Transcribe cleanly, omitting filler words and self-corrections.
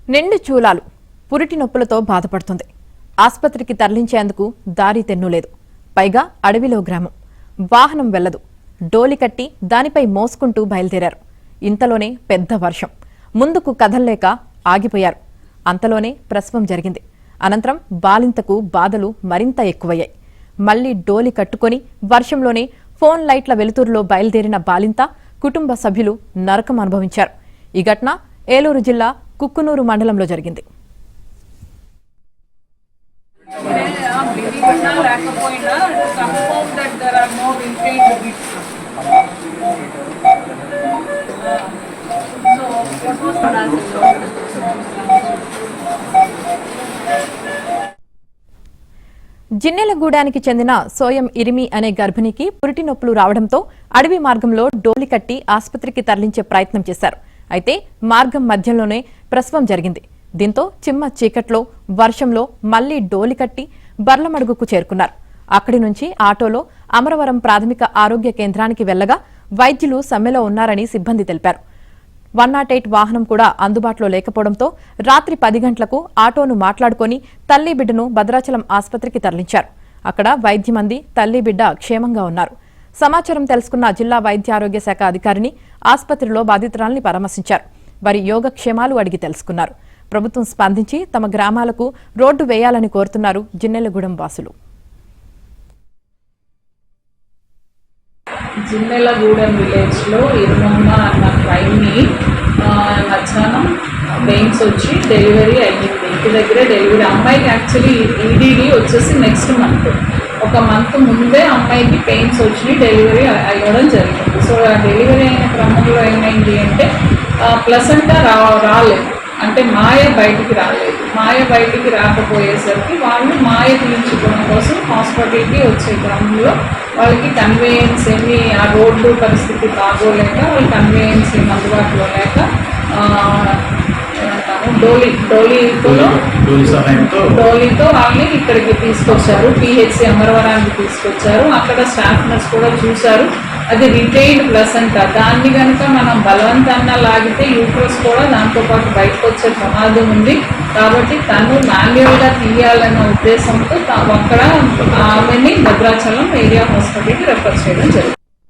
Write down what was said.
నిండు చూలాలు పురిటి నొప్పులతో బాధపడుతుంది. ఆస్పత్రికి తరలించేందుకు దారి తెన్నులేదు. పైగా అడవిలో గ్రామం, వాహనం వెళ్లదు. డోలి కట్టి దానిపై మోసుకుంటూ బయలుదేరారు. ఇంతలోనే పెద్ద వర్షం. ముందుకు కదల్లేక ఆగిపోయారు. అంతలోనే ప్రసవం జరిగింది. అనంతరం బాలింతకు బాధలు మరింత ఎక్కువయ్యాయి. మళ్లీ డోలి కట్టుకొని వర్షంలోనే ఫోన్ లైట్ల వెలుతురులో బయలుదేరిన బాలింత కుటుంబ సభ్యులు నరకం అనుభవించారు. ఈ ఘటన ఏలూరు జిల్లా కుక్కునూరు మండలంలో జరిగింది. జిన్నెలగూడానికి చెందిన సోయం ఇరిమి అనే గర్భిణికి పురిటి నొప్పులు రావడంతో అడవి మార్గంలో డోలి కట్టి ఆస్పత్రికి తరలించే ప్రయత్నం చేశారు. అయితే మార్గం మధ్యలోనే ప్రసవం జరిగింది. దీంతో చిమ్మ చీకట్లో వర్షంలో మళ్లీ డోలి కట్టి బర్లమడుగుకు చేరుకున్నారు. అక్కడి నుంచి ఆటోలో అమరవరం ప్రాథమిక ఆరోగ్య కేంద్రానికి వెళ్లగా వైద్యులు సమ్మెలో ఉన్నారని సిబ్బంది తెలిపారు. 108 వాహనం కూడా అందుబాటులో లేకపోవడంతో రాత్రి 10 గంటలకు ఆటోను మాట్లాడుకుని తల్లి బిడ్డను భద్రాచలం ఆస్పత్రికి తరలించారు. అక్కడ వైద్యమంది తల్లి బిడ్డ క్షేమంగా ఉన్నారు. సమాచారం తెలుసుకున్న జిల్లా వైద్య ఆరోగ్య శాఖ అధికారిని ఆస్పత్రిలో బాధితురాల్ని పరామర్శించారు. వారి యోగక్షేమాలు అడిగి తెలుసుకున్నారు. ప్రభుత్వం స్పందించి తమ గ్రామాలకు రోడ్డు వేయాలని కోరుతున్నారు జిన్నెలగూడెం వాసులు. జిన్నెలగూడెం విలేజ్లో ఇరుమమ్మ అన్న ట్రైన్ని మధ్యాహ్నం పెయిన్స్ వచ్చి డెలివరీ అయ్యింది. ఇంటి దగ్గరే డెలివరీ. అమ్మాయికి యాక్చువల్లీ ఈడీడీ వచ్చేసి నెక్స్ట్ మంత్, ఒక మంత్ ముందే అమ్మాయికి పెయిన్స్ వచ్చి డెలివరీ అయ్యడం జరిగింది. సో ఆ డెలివరీ అయిన క్రమంలో ఏమైంది అంటే ప్లసెంటా రాలేదు, అంటే మాయ బయటికి రాలేదు. మాయ బయటికి రాకపోయేసరికి వాళ్ళు మాయ తీయించుకోవడం కోసం హాస్పిటల్కి వచ్చే క్రమంలో వాళ్ళకి కన్వేయన్స్ ఏమి, ఆ రోడ్డు పరిస్థితి బాగోలేక వాళ్ళు కన్వేయన్స్ ఏమి అందుబాటులో లేక డోలీతో వాళ్ళని ఇక్కడికి తీసుకొచ్చారు. పిహెచ్సి అమరవరానికి తీసుకొచ్చారు. అక్కడ స్టాఫ్ నర్స్ కూడా చూశారు. అది రిటైన్డ్ ప్లసెంటా. దాన్ని కనుక మనం బలవంతంగా లాగితే యూట్రస్ కూడా దాంతోపాటు బయటకు వచ్చే ప్రమాదం ఉంది. కాబట్టి తను మాన్యువల్గా తీయాలన్న ఉద్దేశంతో అక్కడ ఆమెని భద్రాచలం ఏరియా హాస్పిటల్కి రెఫర్ చేయడం జరిగింది.